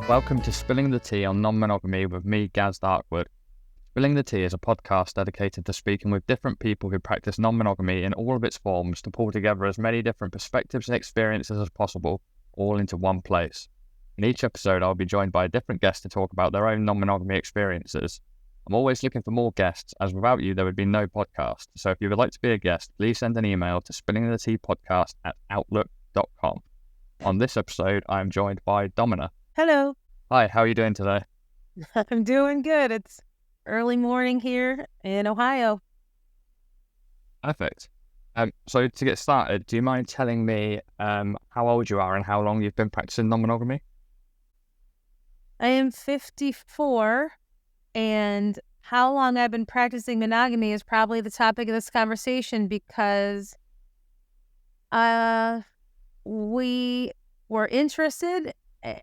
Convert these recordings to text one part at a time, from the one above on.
Welcome to Spilling the Tea on Non-Monogamy with me, Gaz Darkwood. Spilling the Tea is a podcast dedicated to speaking with different people who practice non-monogamy in all of its forms to pull together as many different perspectives and experiences as possible, all into one place. In each episode, I'll be joined by a different guest to talk about their own non-monogamy experiences. I'm always looking for more guests, as without you, there would be no podcast. So if you would like to be a guest, please send an email to spillingtheteapodcast@outlook.com. On this episode, I am joined by Domina. Hello. Hi, how are you doing today? I'm doing good. It's early morning here in Ohio. Perfect. So to get started, do you mind telling me how old you are and how long you've been practicing non-monogamy? I am 54, and how long I've been practicing monogamy is probably the topic of this conversation because we were interested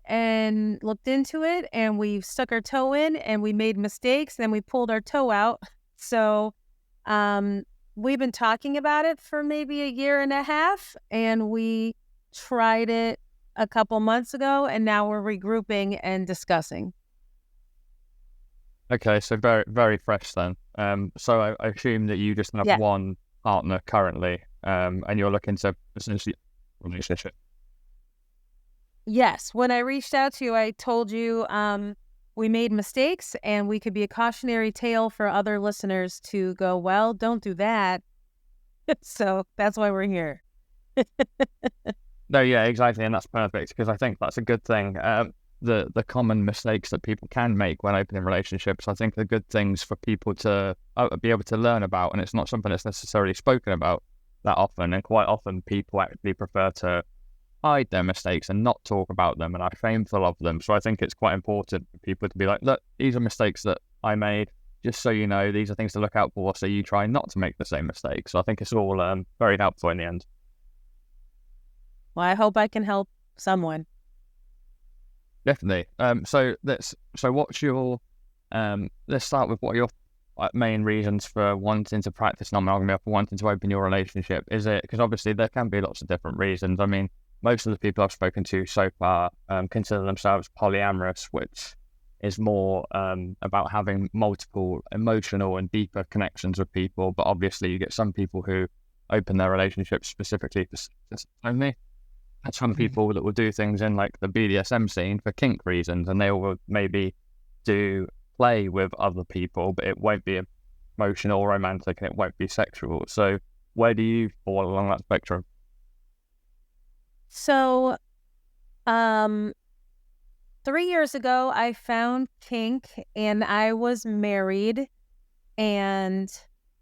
and looked into it, and we stuck our toe in, and we made mistakes, and then we pulled our toe out. So we've been talking about it for maybe a year and a half, and we tried it a couple months ago, and now we're regrouping and discussing. Okay, so very, very fresh then. So I assume that you just have one partner currently, and you're looking to essentially relationship. Yes. When I reached out to you, I told you we made mistakes and we could be a cautionary tale for other listeners to go, well, don't do that. So that's why we're here. No, yeah, exactly. And that's perfect because I think that's a good thing. The common mistakes that people can make when opening relationships, I think they're good things for people to be able to learn about. And it's not something that's necessarily spoken about that often. And quite often people actually prefer to hide their mistakes and not talk about them and are shameful of them. So I think it's quite important for people to be like, look, these are mistakes that I made, just so you know, these are things to look out for, so you try not to make the same mistakes. So I think it's all very helpful in the end. Well, I hope I can help someone. Definitely. So what's your let's start with what your main reasons for wanting to practice non-monogamy or for wanting to open your relationship. Is it because obviously there can be lots of different reasons. I mean, most of the people I've spoken to so far consider themselves polyamorous, which is more about having multiple emotional and deeper connections with people. But obviously you get some people who open their relationships specifically for sex only. And some people that will do things in like the BDSM scene for kink reasons, and they will maybe do play with other people, but it won't be emotional or romantic and it won't be sexual. So where do you fall along that spectrum? So 3 years ago, I found kink and I was married, and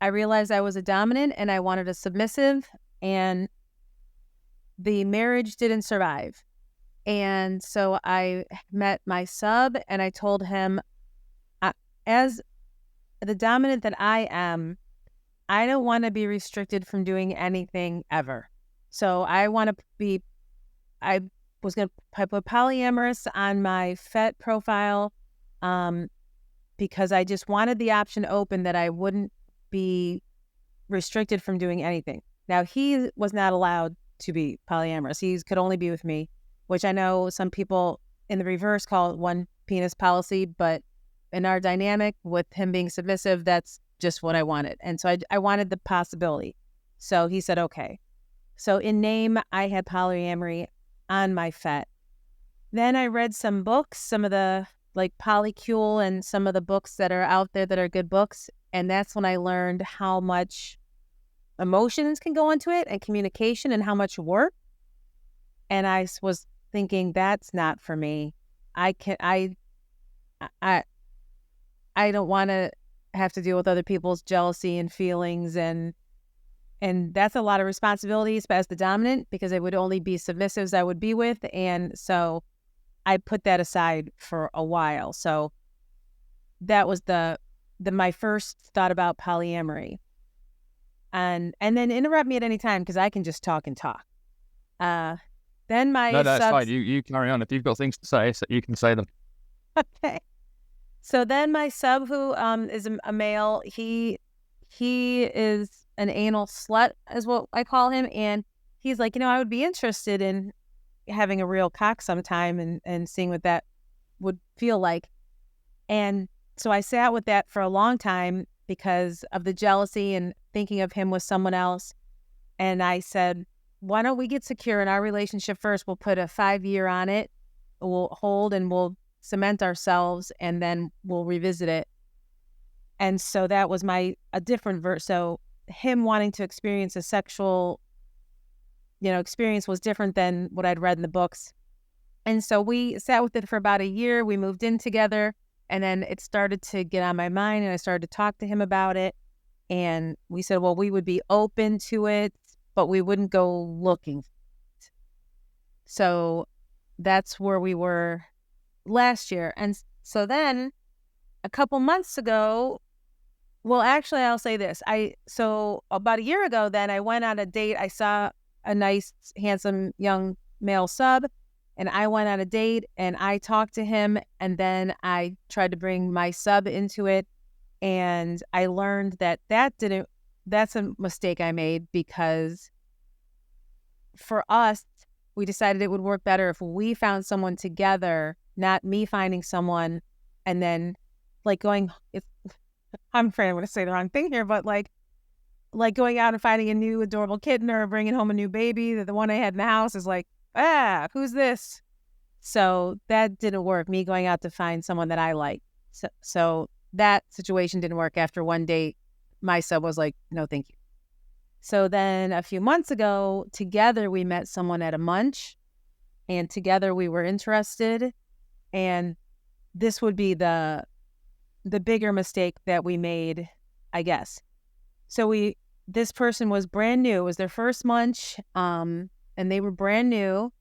I realized I was a dominant and I wanted a submissive, and the marriage didn't survive. And so I met my sub and I told him, as the dominant that I am, I don't want to be restricted from doing anything ever. So I want to be, I was going to put polyamorous on my FET profile because I just wanted the option open that I wouldn't be restricted from doing anything. Now, he was not allowed to be polyamorous. He could only be with me, which I know some people in the reverse call it one penis policy, but in our dynamic with him being submissive, that's just what I wanted. And so I wanted the possibility. So he said, okay. So in name, I had polyamory on my FET. Then I read some books, some of the like Polycule and some of the books that are out there that are good books. And that's when I learned how much emotions can go into it and communication and how much work. And I was thinking, that's not for me. I don't want to have to deal with other people's jealousy and feelings, and that's a lot of responsibilities as the dominant, because it would only be submissives I would be with. And so I put that aside for a while. So that was my first thought about polyamory. And then interrupt me at any time because I can just talk and talk. Then my No, that's fine. You carry on. If you've got things to say, so you can say them. Okay. So then my sub, who is a male, he is an anal slut, is what I call him, and he's like, I would be interested in having a real cock sometime and seeing what that would feel like. And so I sat with that for a long time because of the jealousy and thinking of him with someone else. And I said, why don't we get secure in our relationship first? We'll put a 5-year on it. We'll hold and we'll cement ourselves, and then we'll revisit it. And so that was a different verse. So him wanting to experience a sexual, experience was different than what I'd read in the books. And so we sat with it for about a year. We moved in together, and then it started to get on my mind, and I started to talk to him about it. And we said, well, we would be open to it, but we wouldn't go looking for it. So that's where we were last year. And so then a couple months ago, well, actually, I'll say this. So about a year ago, then I went on a date. I saw a nice, handsome young male sub, and I went on a date and I talked to him, and then I tried to bring my sub into it. And I learned that's a mistake I made, because for us, we decided it would work better if we found someone together, not me finding someone and then I'm afraid I'm going to say the wrong thing here, but like going out and finding a new adorable kitten or bringing home a new baby. The one I had in the house is like, who's this? So that didn't work. Me going out to find someone that I like. So that situation didn't work. After one date, my sub was like, no, thank you. So then a few months ago, together we met someone at a munch, and together we were interested. And this would be the bigger mistake that we made, I guess. So this person was brand new. It was their first munch, and they were brand new.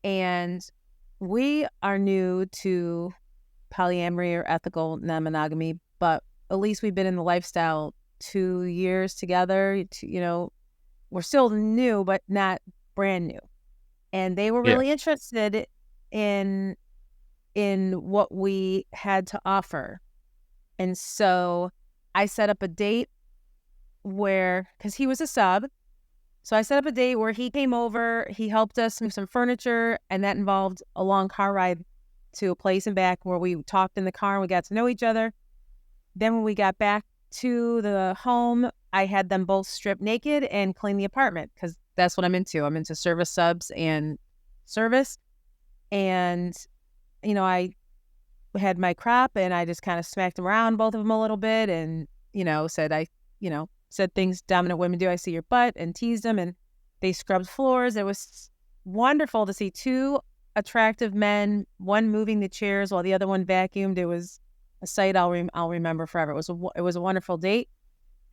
And we are new to polyamory or ethical non-monogamy, but at least we've been in the lifestyle 2 years together. We're still new, but not brand new. And they were really interested in what we had to offer. And so I set up a date because he was a sub. So I set up a date where he came over, he helped us move some furniture, and that involved a long car ride to a place and back where we talked in the car and we got to know each other. Then when we got back to the home, I had them both strip naked and clean the apartment, because that's what I'm into. I'm into service subs and service. And, I had my crop and I just kind of smacked them around, both of them a little bit, and, said things dominant women do. I see your butt, and teased them, and they scrubbed floors. It was wonderful to see two attractive men, one moving the chairs while the other one vacuumed. It was a sight I'll remember forever. It was a wonderful date.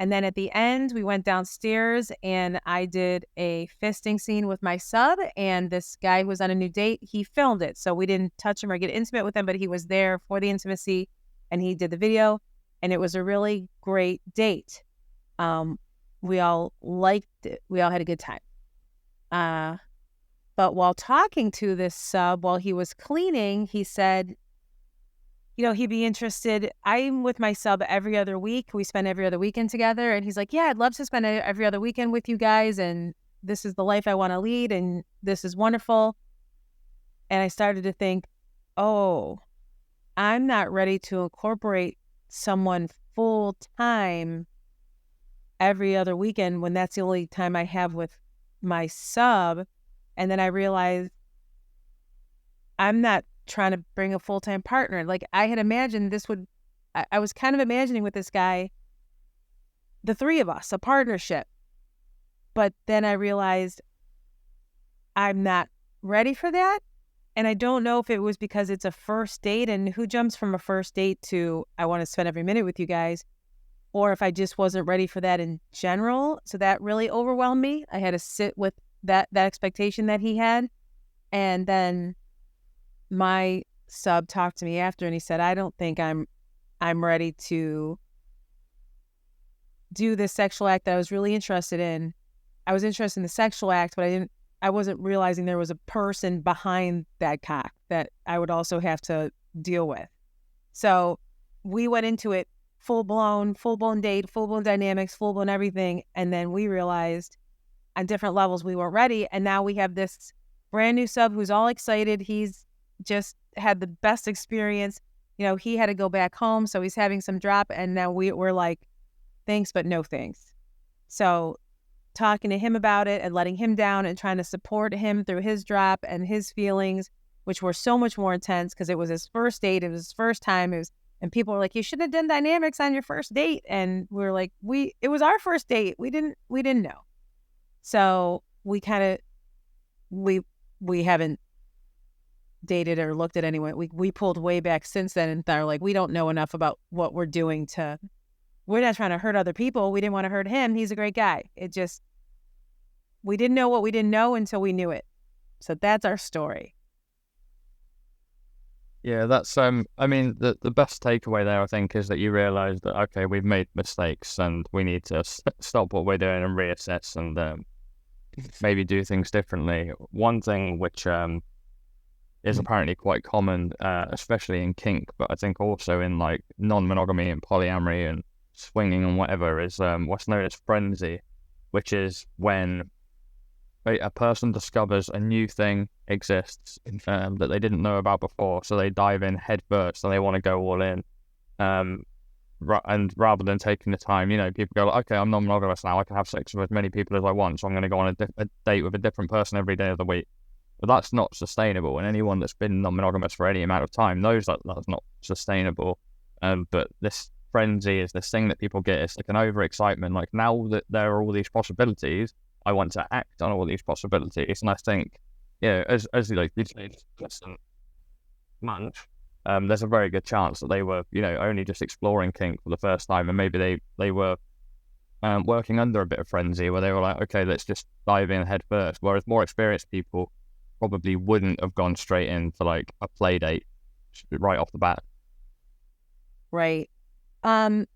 And then at the end, we went downstairs and I did a fisting scene with my sub, and this guy who was on a new date, he filmed it. So we didn't touch him or get intimate with him, but he was there for the intimacy and he did the video, and it was a really great date. We all liked it. We all had a good time. But while talking to this sub, while he was cleaning, he said, he'd be interested. I'm with my sub every other week. We spend every other weekend together. And he's like, yeah, I'd love to spend every other weekend with you guys. And this is the life I want to lead. And this is wonderful. And I started to think, oh, I'm not ready to incorporate someone full time every other weekend when that's the only time I have with my sub. And then I realized I'm not trying to bring a full-time partner. Like I had imagined I was kind of imagining with this guy, the three of us, a partnership. But then I realized I'm not ready for that. And I don't know if it was because it's a first date, and who jumps from a first date to I want to spend every minute with you guys, or if I just wasn't ready for that in general. So that really overwhelmed me. I had to sit with that expectation that he had. And then my sub talked to me after and he said, I don't think I'm ready to do this sexual act that I was really interested in. I was interested in the sexual act, but I wasn't realizing there was a person behind that cock that I would also have to deal with. So we went into it full blown date, full blown dynamics, full blown everything. And then we realized on different levels we weren't ready. And now we have this brand new sub who's all excited. He's just had the best experience. You know, he had to go back home, so he's having some drop, and now we're like, thanks, but no thanks. So talking to him about it and letting him down and trying to support him through his drop and his feelings, which were so much more intense because it was his first date. It was his first time. And people were like, you should have done dynamics on your first date. And we were like, it was our first date. We didn't know. So we haven't dated or looked at anyone. We pulled way back since then and thought like, we don't know enough about what we're doing we're not trying to hurt other people. We didn't want to hurt him. He's a great guy. We didn't know what we didn't know until we knew it. So that's our story. Yeah, that's I mean, the best takeaway there, I think, is that you realise that okay, we've made mistakes and we need to stop what we're doing and reassess and maybe do things differently. One thing which is apparently quite common, especially in kink, but I think also in like non-monogamy and polyamory and swinging and whatever, is what's known as frenzy, which is when a person discovers a new thing exists that they didn't know about before, so they dive in head first and they want to go all in. And rather than taking the time, you know, people go, like, okay, I'm non-monogamous now, I can have sex with as many people as I want, so I'm going to go on a date with a different person every day of the week. But that's not sustainable, and anyone that's been non-monogamous for any amount of time knows that that's not sustainable. But this frenzy is this thing that people get. It's like an overexcitement, like now that there are all these possibilities, I want to act on all these possibilities. And I think, yeah, as like you say, listen, month, there's a very good chance that they were, you know, only just exploring kink for the first time, and maybe they were working under a bit of frenzy where they were like, okay, let's just dive in head first. Whereas more experienced people probably wouldn't have gone straight into like a play date right off the bat. Right. Where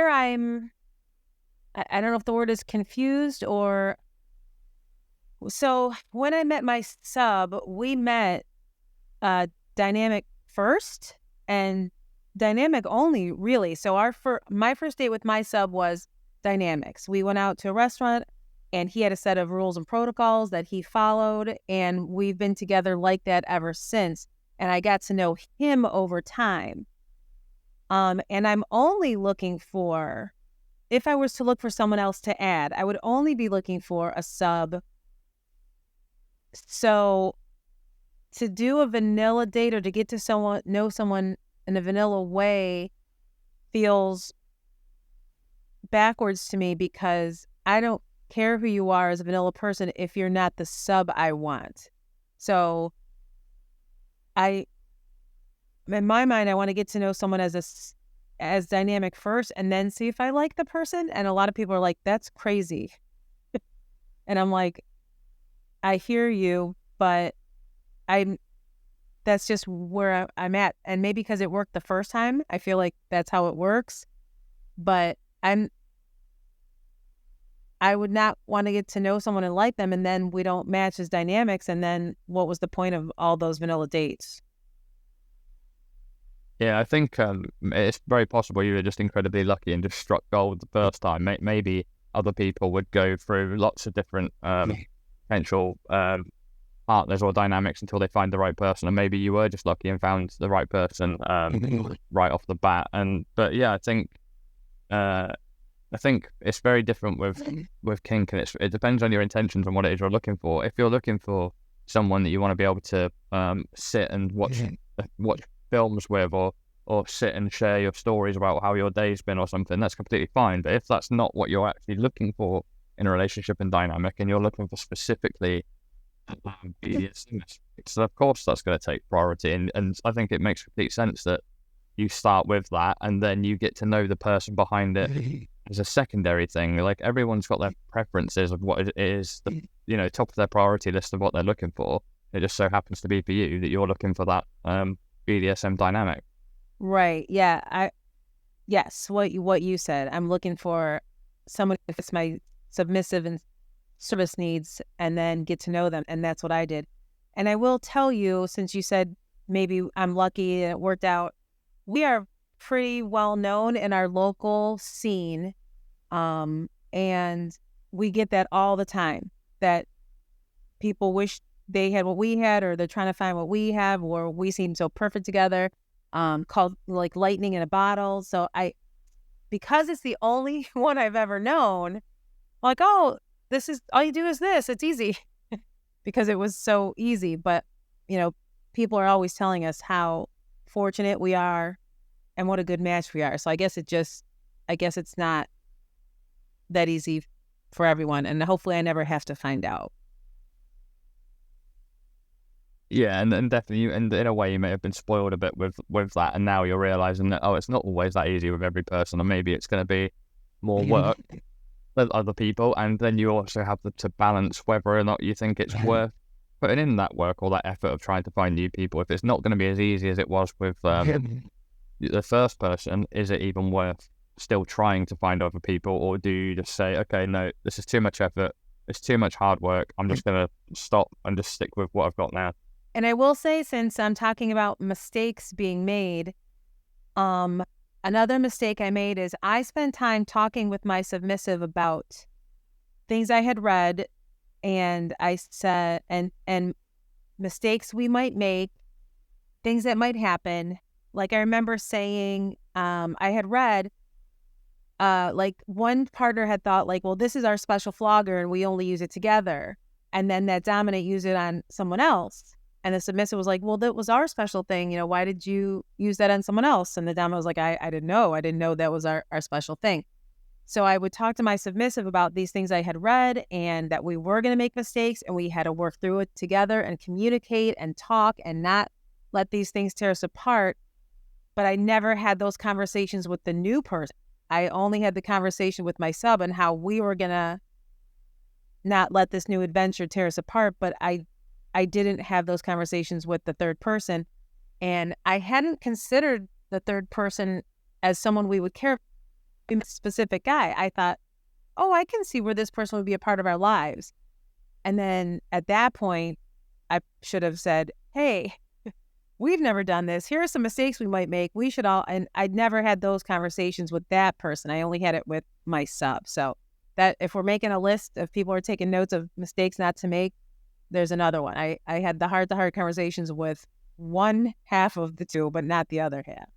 I don't know if the word is confused or. So when I met my sub, we met dynamic first and dynamic only, really. So my first date with my sub was dynamics. We went out to a restaurant and he had a set of rules and protocols that he followed, and we've been together like that ever since. And I got to know him over time. And I'm only looking for, if I was to look for someone else to add, I would only be looking for a sub. So to do a vanilla date or to get to know someone in a vanilla way feels backwards to me, because I don't care who you are as a vanilla person if you're not the sub I want. So in my mind, I want to get to know someone as dynamic first and then see if I like the person. And a lot of people are like, that's crazy. And I'm like, I hear you, but that's just where I'm at. And maybe because it worked the first time, I feel like that's how it works. But I would not want to get to know someone and like them, and then we don't match as dynamics. And then what was the point of all those vanilla dates? Yeah, I think it's very possible you were just incredibly lucky and just struck gold the first time. Maybe other people would go through lots of different potential partners or dynamics until they find the right person, and maybe you were just lucky and found the right person right off the bat. But yeah, I think it's very different with kink, and it depends on your intentions and what it is you're looking for. If you're looking for someone that you want to be able to sit and watch films with, or sit and share your stories about how your day's been or something, that's completely fine. But if that's not what you're actually looking for in a relationship and dynamic, and you're looking for specifically BDSM, so of course that's going to take priority. And I think it makes complete sense that you start with that, and then you get to know the person behind it as a secondary thing. Like, everyone's got their preferences of what it is, the top of their priority list of what they're looking for. It just so happens to be for you that you're looking for that BDSM dynamic. Right. Yeah. Yes. What you said. I'm looking for someone who fits my submissive and service needs, and then get to know them. And that's what I did. And I will tell you, since you said maybe I'm lucky and it worked out, we are pretty well known in our local scene. And we get that all the time, that people wish they had what we had, or they're trying to find what we have, or we seem so perfect together, called like lightning in a bottle. So because it's the only one I've ever known, like, oh, this is all you do is this. It's easy because it was so easy. But, people are always telling us how fortunate we are and what a good match we are. So I guess it's not that easy for everyone. And hopefully I never have to find out. Yeah, and definitely, and in a way, you may have been spoiled a bit with that, and now you're realizing that it's not always that easy with every person, and maybe it's going to be more work with other people, and then you also have to balance whether or not you think it's worth putting in that work or that effort of trying to find new people. If it's not going to be as easy as it was with the first person, is it even worth still trying to find other people, or do you just say, okay, no, this is too much effort, it's too much hard work, I'm just going to stop and just stick with what I've got now? And I will say, since I'm talking about mistakes being made, another mistake I made is I spent time talking with my submissive about things I had read, and I said, and mistakes we might make, things that might happen. Like I remember saying, I had read, like one partner had thought like, well, this is our special flogger and we only use it together. And then that dominant used it on someone else. And the submissive was like, well, that was our special thing. Why did you use that on someone else? And the dominant was like, I didn't know. I didn't know that was our special thing. So I would talk to my submissive about these things I had read and that we were going to make mistakes and we had to work through it together and communicate and talk and not let these things tear us apart. But I never had those conversations with the new person. I only had the conversation with my sub and how we were going to not let this new adventure tear us apart. But I didn't have those conversations with the third person. And I hadn't considered the third person as someone we would care about, a specific guy. I thought, oh, I can see where this person would be a part of our lives. And then at that point, I should have said, hey, we've never done this. Here are some mistakes we might make. We should all, and I'd never had those conversations with that person. I only had it with my sub. So that if we're making a list, if people are taking notes of mistakes not to make, there's another one. I had the heart-to-heart conversations with one half of the two, but not the other half.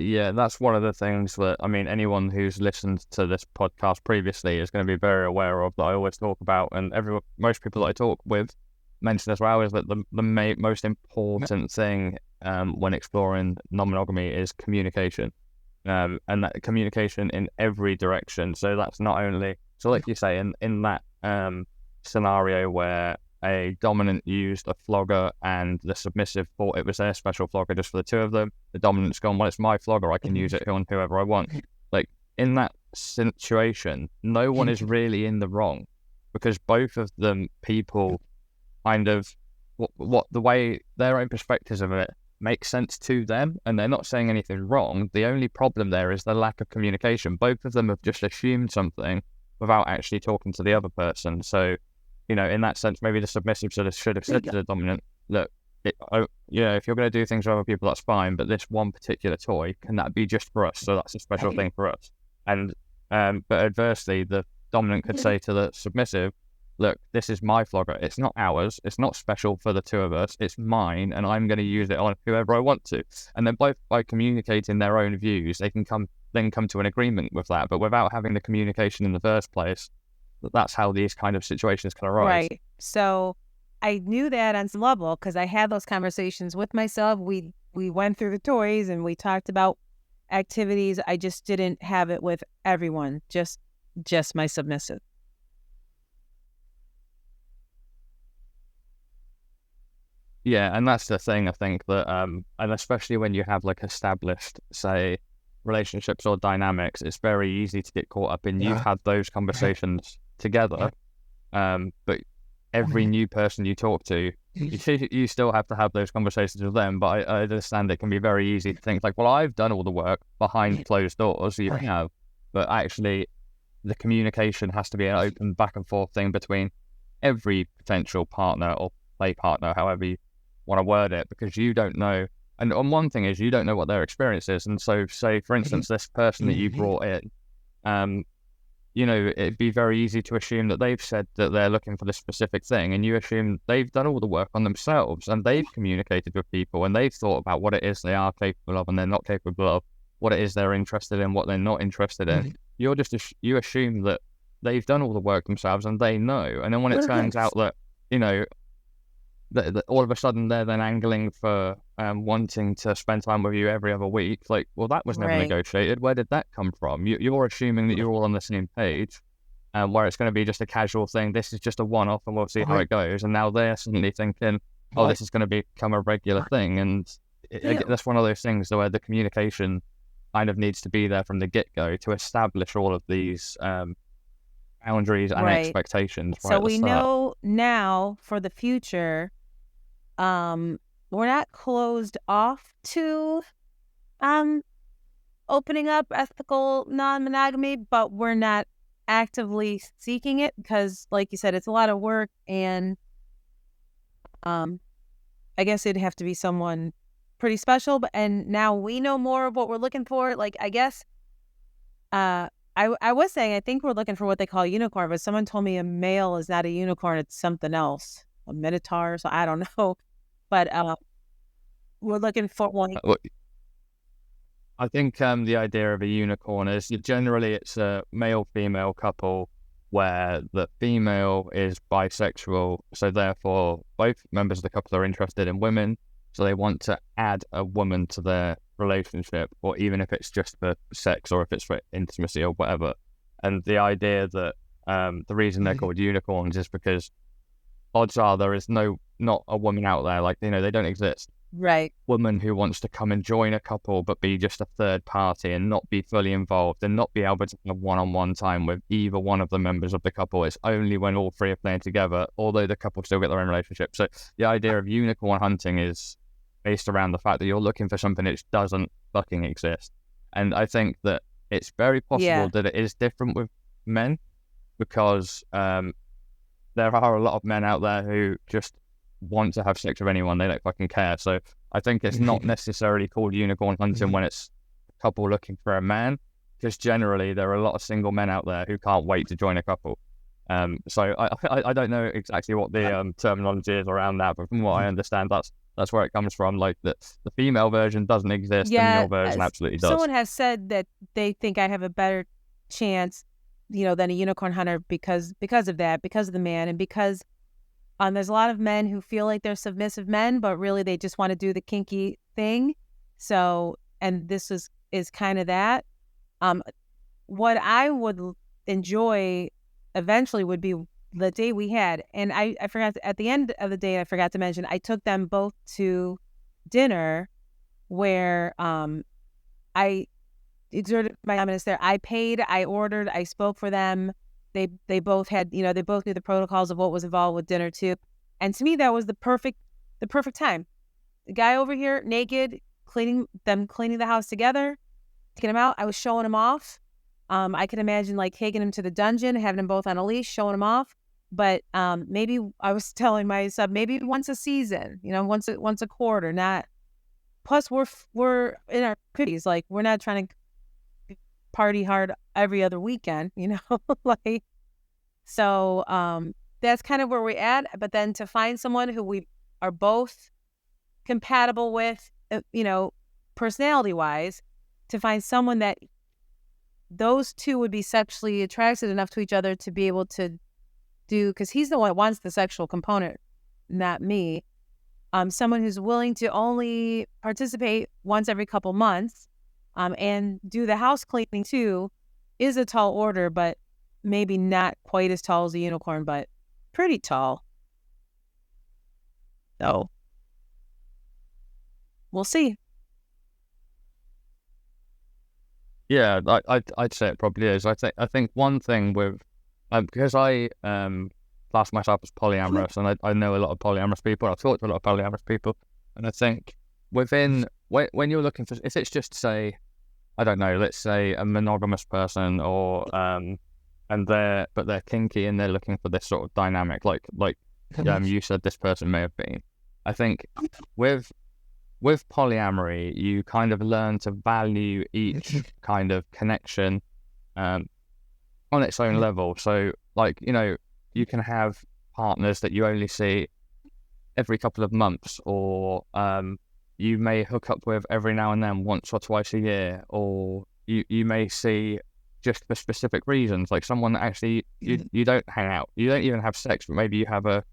Yeah, that's one of the things that, anyone who's listened to this podcast previously is going to be very aware of, that I always talk about, and most people that I talk with mention as well, is that the most important thing when exploring non-monogamy is communication, and that communication in every direction. So that's not only, so like you say, in that scenario where a dominant used a flogger and the submissive thought it was their special flogger just for the two of them, the dominant's gone, well, it's my flogger, I can use it on whoever I want. Like, in that situation, no one is really in the wrong, because both of them people kind of, what the way their own perspectives of it makes sense to them, and they're not saying anything wrong. The only problem there is the lack of communication. Both of them have just assumed something without actually talking to the other person. So, in that sense, maybe the submissive should have said to the dominant, look, if you're going to do things with other people, that's fine, but this one particular toy, can that be just for us? So that's a special thing for us. And but adversely, the dominant could say to the submissive, look, this is my flogger. It's not ours. It's not special for the two of us. It's mine, and I'm going to use it on whoever I want to. And then both by communicating their own views, they can come to an agreement with that. But without having the communication in the first place, that's how these kind of situations can arise. Right. So I knew that on some level because I had those conversations with myself. We went through the toys and we talked about activities. I just didn't have it with everyone, just my submissive. Yeah, and that's the thing, I think, that and especially when you have like established, say, relationships or dynamics, it's very easy to get caught up in you've had those conversations together, but every new person you talk to, you still have to have those conversations with them. But I understand it can be very easy to think like, well, I've done all the work behind closed doors, you have, but actually the communication has to be an open back and forth thing between every potential partner or play partner, however you want to word it, because you don't know. And on one thing is, you don't know what their experience is. And so, say, for instance, this person that you brought in, it'd be very easy to assume that they've said that they're looking for this specific thing, and you assume they've done all the work on themselves, and they've communicated with people, and they've thought about what it is they are capable of and they're not capable of, what it is they're interested in, what they're not interested in. You're just you assume that they've done all the work themselves and they know, and then when it turns out that that all of a sudden they're then angling for wanting to spend time with you every other week, like, well, that was never negotiated. Where did that come from? You're assuming that you're all on the same page, where it's going to be just a casual thing. This is just a one-off, and we'll see how it goes. And now they're suddenly thinking, oh, this is going to become a regular thing. And that's one of those things where the communication kind of needs to be there from the get-go to establish all of these boundaries and expectations. So we know now for the future, we're not closed off to opening up ethical non-monogamy, but we're not actively seeking it because, like you said, it's a lot of work, and I guess it'd have to be someone pretty special. And now we know more of what we're looking for. Like, I guess I was saying I think we're looking for what they call a unicorn, but someone told me a male is not a unicorn, it's something else, a minotaur, so I don't know. But we're looking for one. I think the idea of a unicorn is generally it's a male-female couple where the female is bisexual, so therefore both members of the couple are interested in women, so they want to add a woman to their relationship, or even if it's just for sex or if it's for intimacy or whatever. And the idea that the reason they're called unicorns is because odds are there is not a woman out there, like, they don't exist. Right. Woman who wants to come and join a couple but be just a third party and not be fully involved and not be able to have one-on-one time with either one of the members of the couple. It's only when all three are playing together, although the couple still get their own relationship. So the idea of unicorn hunting is based around the fact that you're looking for something that doesn't fucking exist. And I think that it's very possible that it is different with men, because there are a lot of men out there who just want to have sex with anyone. They don't fucking care. So I think it's not necessarily called unicorn hunting when it's a couple looking for a man, because generally there are a lot of single men out there who can't wait to join a couple. So I don't know exactly what the terminology is around that, but from what I understand, that's where it comes from. Like the female version doesn't exist, and the male version absolutely does. Someone has said that they think I have a better chance, than a unicorn hunter because of that, because of the man, and because there's a lot of men who feel like they're submissive men, but really they just want to do the kinky thing. So, and this is kind of that. What I would enjoy eventually would be the day we had, and I forgot at the end of the day, I forgot to mention, I took them both to dinner where I exerted my dominance there. I paid, I ordered, I spoke for them. They both had, they both knew the protocols of what was involved with dinner too. And to me, that was the perfect time. The guy over here, naked, cleaning the house together, taking him out. I was showing him off. I could imagine like taking him to the dungeon, having them both on a leash, showing him off. But maybe I was telling my sub, maybe once a season, once a quarter, not. Plus, we're in our 50s, like we're not trying to party hard every other weekend, like. So that's kind of where we're at. But then to find someone who we are both compatible with, personality wise, to find someone that those two would be sexually attracted enough to each other to be able to do, because he's the one that wants the sexual component, not me. Someone who's willing to only participate once every couple months, and do the house cleaning too, is a tall order, but maybe not quite as tall as a unicorn, but pretty tall. So we'll see. Yeah, I'd say it probably is. I think one thing with because I class myself as polyamorous, and I know a lot of polyamorous people. I've talked to a lot of polyamorous people, and I think when you're looking for, if it's just, say, I don't know, let's say a monogamous person, or and they're kinky and they're looking for this sort of dynamic, like you said this person may have been. I think with polyamory, you kind of learn to value each kind of connection on its own level. So, like, you know, you can have partners that you only see every couple of months, or you may hook up with every now and then, once or twice a year, or you may see just for specific reasons, like someone that actually you don't hang out, you don't even have sex, but maybe you have a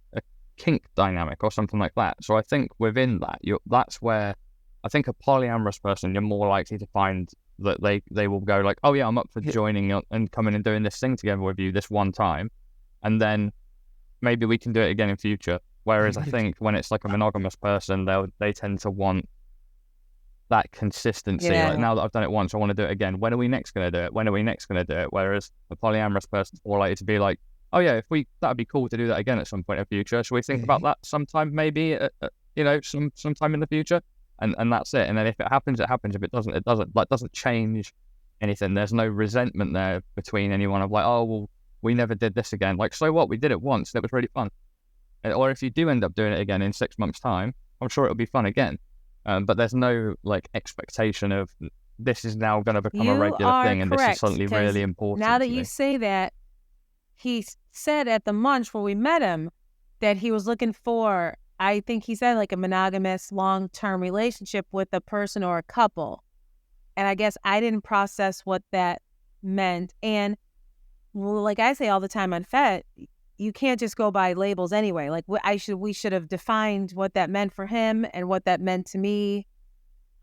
kink dynamic or something like that. So I think within that, that's where I think a polyamorous person, you're more likely to find that they will go like, oh yeah, I'm up for joining and coming and doing this thing together with you this one time, and then maybe we can do it again in future. Whereas I think when it's like a monogamous person, they tend to want that consistency. Yeah. Like, now that I've done it once, I want to do it again. When are we next going to do it? When are we next going to do it? Whereas a polyamorous person's more likely to be like, oh yeah, that'd be cool to do that again at some point in the future. Should we think about that sometime, maybe, sometime in the future? And that's it. And then if it happens, it happens. If it doesn't, it doesn't. Like, doesn't change anything. There's no resentment there between anyone of like, oh, well, we never did this again. Like, so what? We did it once and it was really fun. Or if you do end up doing it again in 6 months' time, I'm sure it'll be fun again. But there's no like expectation of this is now going to become a regular thing, and this is suddenly really important. Now that you say that, he said at the munch where we met him that he was looking for, I think he said, like a monogamous long-term relationship with a person or a couple. And I guess I didn't process what that meant. And like I say all the time on FET, you can't just go by labels anyway. Like we should have defined what that meant for him and what that meant to me.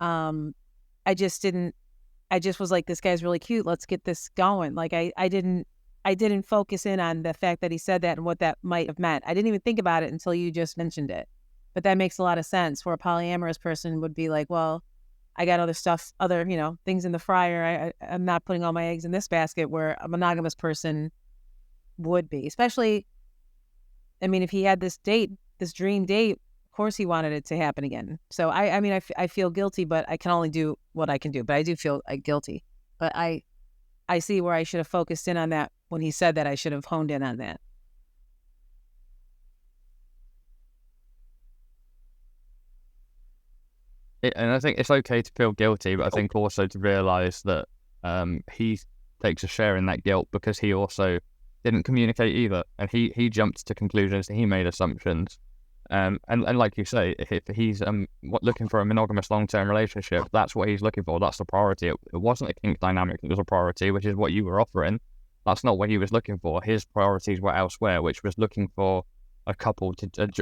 I just was like, this guy's really cute. Let's get this going. Like I didn't focus in on the fact that he said that and what that might have meant. I didn't even think about it until you just mentioned it. But that makes a lot of sense. Where a polyamorous person would be like, well, I got other stuff, things in the fryer. I'm not putting all my eggs in this basket, where a monogamous person would be. Especially, I mean, if he had this dream date, of course he wanted it to happen again. So I feel guilty, but I can only do what I can do. But I do feel guilty. But I see where I should have focused in on that. When he said that, I should have honed in on that. And I think it's okay to feel guilty, but I think also to realize that he takes a share in that guilt, because he also didn't communicate either, and he jumped to conclusions, he made assumptions, and like you say, if he's looking for a monogamous long-term relationship, that's what he's looking for. That's the priority. It wasn't a kink dynamic that was a priority, which is what you were offering. That's not what he was looking for. His priorities were elsewhere, which was looking for a couple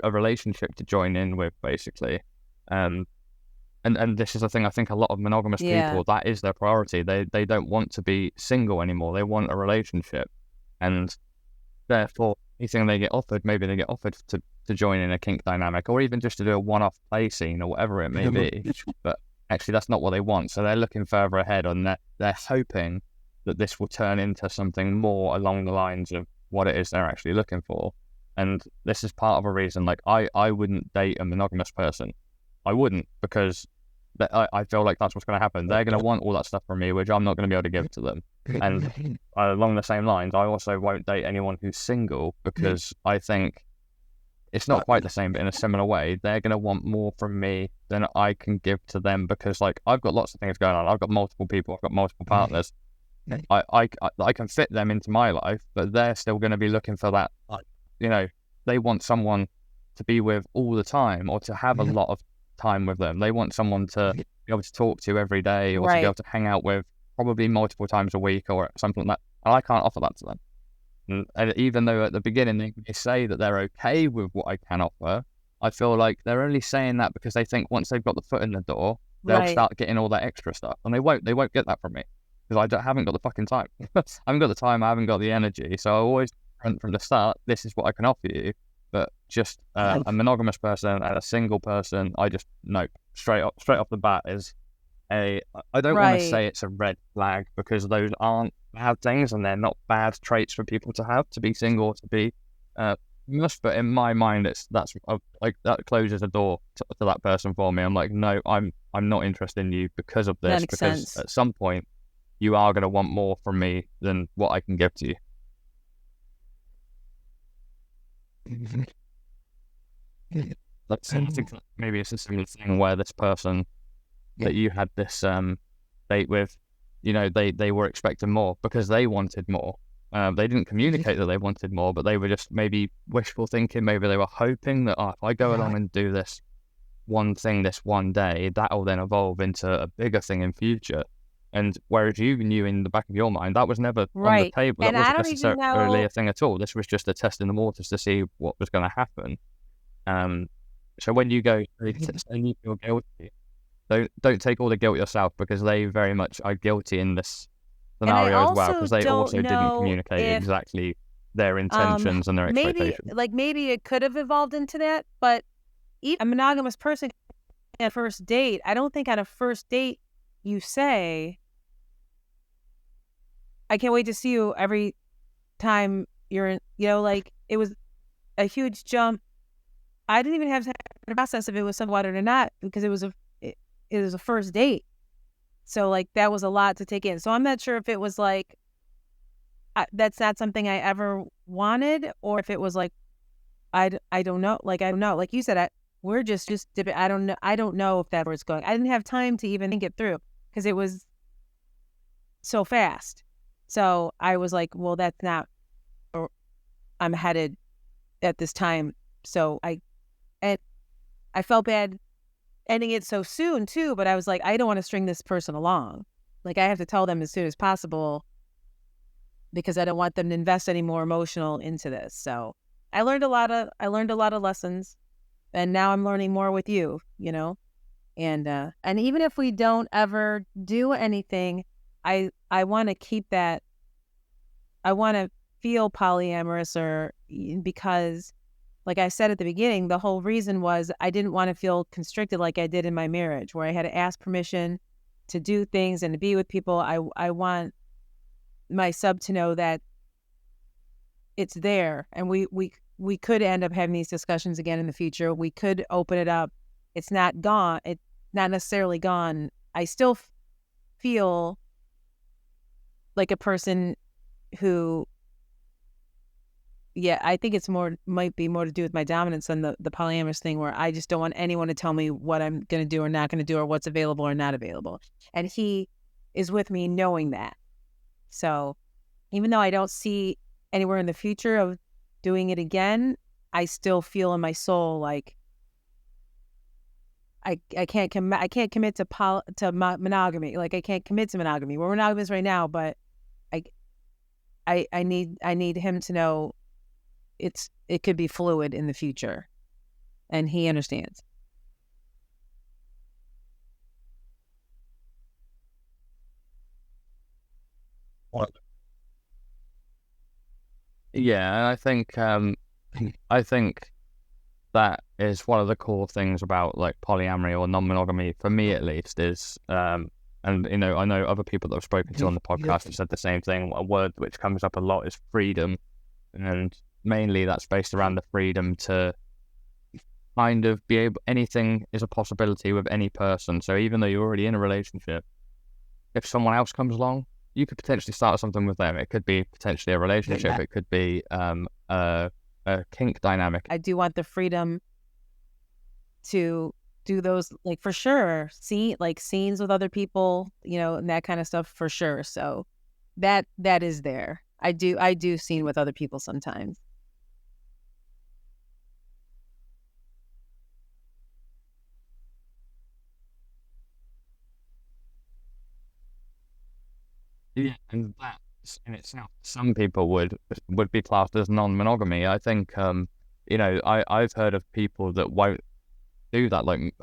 a relationship to join in with, basically. And this is the thing. I think a lot of monogamous people, that is their priority. They don't want to be single anymore. They want a relationship, and therefore anything they get offered, maybe they get offered to join in a kink dynamic, or even just to do a one-off play scene or whatever it may be. But actually, that's not what they want. So they're looking further ahead, and they're hoping that this will turn into something more along the lines of what it is they're actually looking for. And this is part of a reason. Like I wouldn't date a monogamous person. I wouldn't, because I feel like that's what's going to happen. They're going to want all that stuff from me, which I'm not going to be able to give to them. And along the same lines, I also won't date anyone who's single, because I think it's not quite the same, but in a similar way, they're going to want more from me than I can give to them, because like I've got lots of things going on. I've got multiple people. I've got multiple partners. I can fit them into my life, but they're still going to be looking for that. They want someone to be with all the time, or to have a lot of time with them. They want someone to be able to talk to every day, or to be able to hang out with probably multiple times a week, or something like that. And I can't offer that to them. And even though at the beginning they say that they're okay with what I can offer, I feel like they're only saying that because they think once they've got the foot in the door, they'll start getting all that extra stuff, and they won't get that from me, because I haven't got the fucking time. I haven't got the time. I haven't got the energy. So I always from the start, this is what I can offer you. But just a monogamous person and a single person, I just nope. Straight off the bat is I don't want to say it's a red flag, because those aren't bad things, and they're not bad traits for people to have, to be single, to be must. But in my mind, that's like that closes the door to that person for me. I'm like, no, I'm not interested in you because of this. Because at some point, you are going to want more from me than what I can give to you. I think maybe it's a similar thing where this person that you had this date with, they were expecting more because they wanted more. They didn't communicate that they wanted more, but they were just maybe wishful thinking. Maybe they were hoping that, if I go along and do this one thing this one day, that'll then evolve into a bigger thing in future. And whereas you knew in the back of your mind, that was never on the table. And That I wasn't don't even necessarily know. a thing at all. This was just a test in the waters to see what was going to happen. So when you go and you feel guilty, don't take all the guilt yourself, because they very much are guilty in this And I scenario as well, also because they don't also didn't know communicate if exactly their intentions and their maybe expectations. maybe it could have evolved into that, but even a monogamous person at a first date, I don't think on a first date you say, I can't wait to see you every time you're in, like it was a huge jump. I didn't even have time to process if it was someone or not, because it was a first date. So like that was a lot to take in. So I'm not sure if it was like that's not something I ever wanted, or if it was like I don't know. Like I don't know. Like you said, we're just dipping. I don't know. I don't know if that's where it's going. I didn't have time to even think it through because it was so fast. So I was like, well, that's not where I'm headed at this time. So I felt bad ending it so soon too, but I was like, I don't want to string this person along. Like I have to tell them as soon as possible because I don't want them to invest any more emotional into this. So I learned a lot of lessons, and now I'm learning more with you, and even if we don't ever do anything, I want to keep that. I want to feel polyamorous, or because like I said at the beginning, the whole reason was I didn't want to feel constricted like I did in my marriage, where I had to ask permission to do things and to be with people. I want my sub to know that it's there, and we could end up having these discussions again in the future. We could open it up. It's not gone. It's not necessarily gone. I still feel like a person who, yeah, I think it's might be more to do with my dominance than the polyamorous thing, where I just don't want anyone to tell me what I'm going to do or not going to do, or what's available or not available. And he is with me knowing that. So even though I don't see anywhere in the future of doing it again, I still feel in my soul like I can't commit to monogamy. Like I can't commit to monogamy. We're monogamous right now, but I need him to know it could be fluid in the future, and he understands. Yeah, and I think that is one of the core things about like polyamory or non-monogamy, for me at least, is and I know other people that I've spoken to on the podcast have said the same thing. A word which comes up a lot is freedom, and mainly that's based around the freedom to kind of be able, anything is a possibility with any person. So even though you're already in a relationship, if someone else comes along, you could potentially start something with them. It could be potentially a relationship. It could be a kink dynamic. I do want the freedom to do those, like, for sure, scenes with other people, and that kind of stuff, for sure. So that is there. I do scene with other people sometimes. Yeah, and that in itself, some people would be classed as non-monogamy. I think I've heard of people that won't do that, like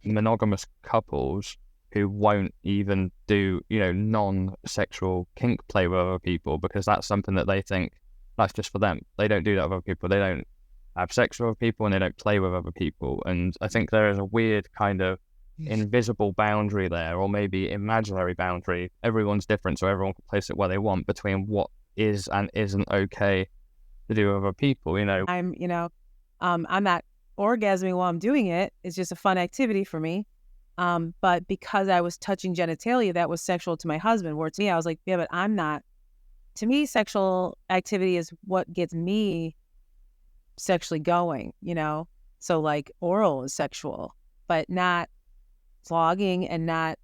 monogamous couples who won't even do non-sexual kink play with other people, because that's something that they think that's just for them. They don't do that with other people. They don't have sex with other people, and they don't play with other people. And I think there is a weird kind of invisible boundary there, or maybe imaginary boundary. Everyone's different, so everyone can place it where they want, between what is and isn't okay to do with other people. I'm not orgasming while I'm doing it. It's just a fun activity for me. But because I was touching genitalia, that was sexual to my husband. Where to me, I was like, yeah, but I'm not. To me, sexual activity is what gets me sexually going, So like oral is sexual, but not flogging, and not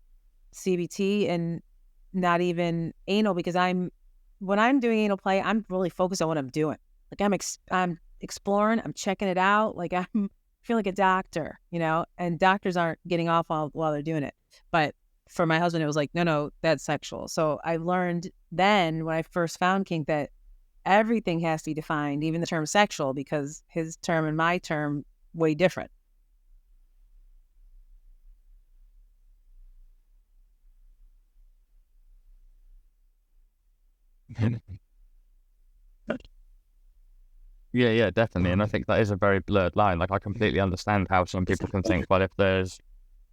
CBT, and not even anal, because I'm when I'm doing anal play, I'm really focused on what I'm doing. Like I'm exploring, I'm checking it out. Like I feel like a doctor, and doctors aren't getting off while they're doing it. But for my husband, it was like, no, that's sexual. So I learned then when I first found kink that everything has to be defined, even the term sexual, because his term and my term way different. Yeah, definitely. And I think that is a very blurred line. Like, I completely understand how some people can think, well, if there's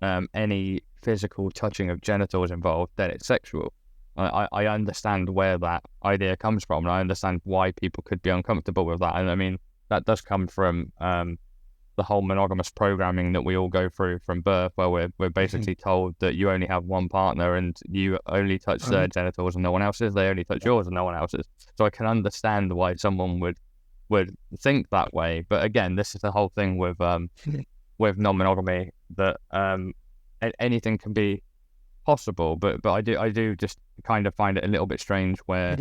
any physical touching of genitals involved, then it's sexual. I understand where that idea comes from, and I understand why people could be uncomfortable with that. And I mean, that does come from the whole monogamous programming that we all go through from birth, where we're basically told that you only have one partner and you only touch their genitals and no one else's. They only touch yours and no one else's. So I can understand why someone would think that way. But again, this is the whole thing with non-monogamy, that anything can be possible, but I do just kind of find it a little bit strange where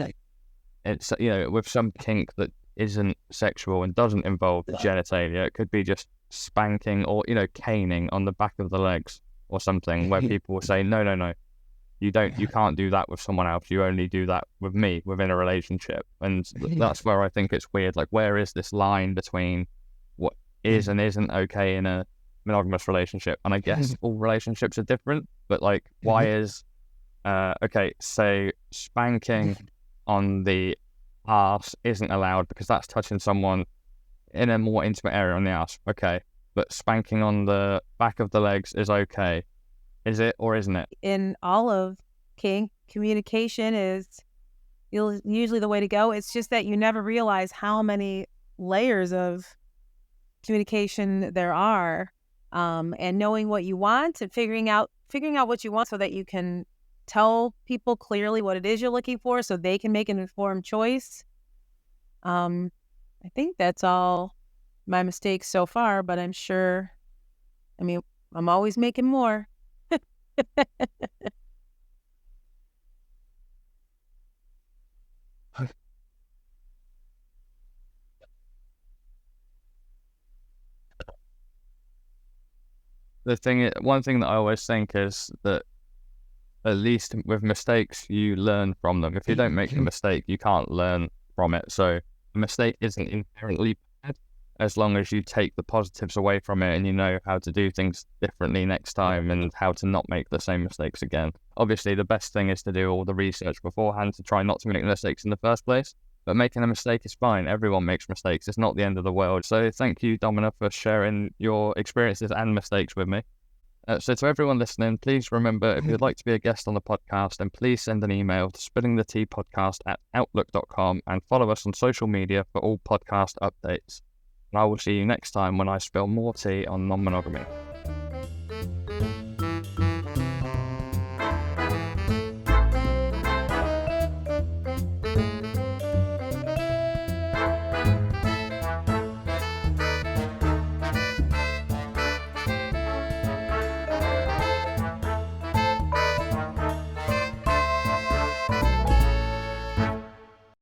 it's, with some kink that isn't sexual and doesn't involve genitalia. It could be just spanking or caning on the back of the legs or something, where people will say no, you can't do that with someone else, you only do that with me within a relationship. And that's where I think it's weird. Like, where is this line between what is and isn't okay in a monogamous relationship? And I guess all relationships are different, but like, why is okay, say spanking on the arse isn't allowed because that's touching someone in a more intimate area on the arse, okay, but spanking on the back of the legs is okay. Is it or isn't it? In all of kink, communication is usually the way to go. It's just that you never realize how many layers of communication there are, and knowing what you want and figuring out what you want so that you can tell people clearly what it is you're looking for so they can make an informed choice. I think that's all my mistakes so far, but I'm sure, I'm always making more. One thing that I always think is that at least with mistakes, you learn from them. If you don't make a mistake, you can't learn from it. So a mistake isn't inherently bad as long as you take the positives away from it and you know how to do things differently next time and how to not make the same mistakes again. Obviously, the best thing is to do all the research beforehand to try not to make mistakes in the first place. But making a mistake is fine. Everyone makes mistakes. It's not the end of the world. So thank you, Domina, for sharing your experiences and mistakes with me. So to everyone listening, please remember, if you'd like to be a guest on the podcast, then please send an email to spillingtheteapodcast@outlook.com and follow us on social media for all podcast updates. And I will see you next time when I spill more tea on non-monogamy.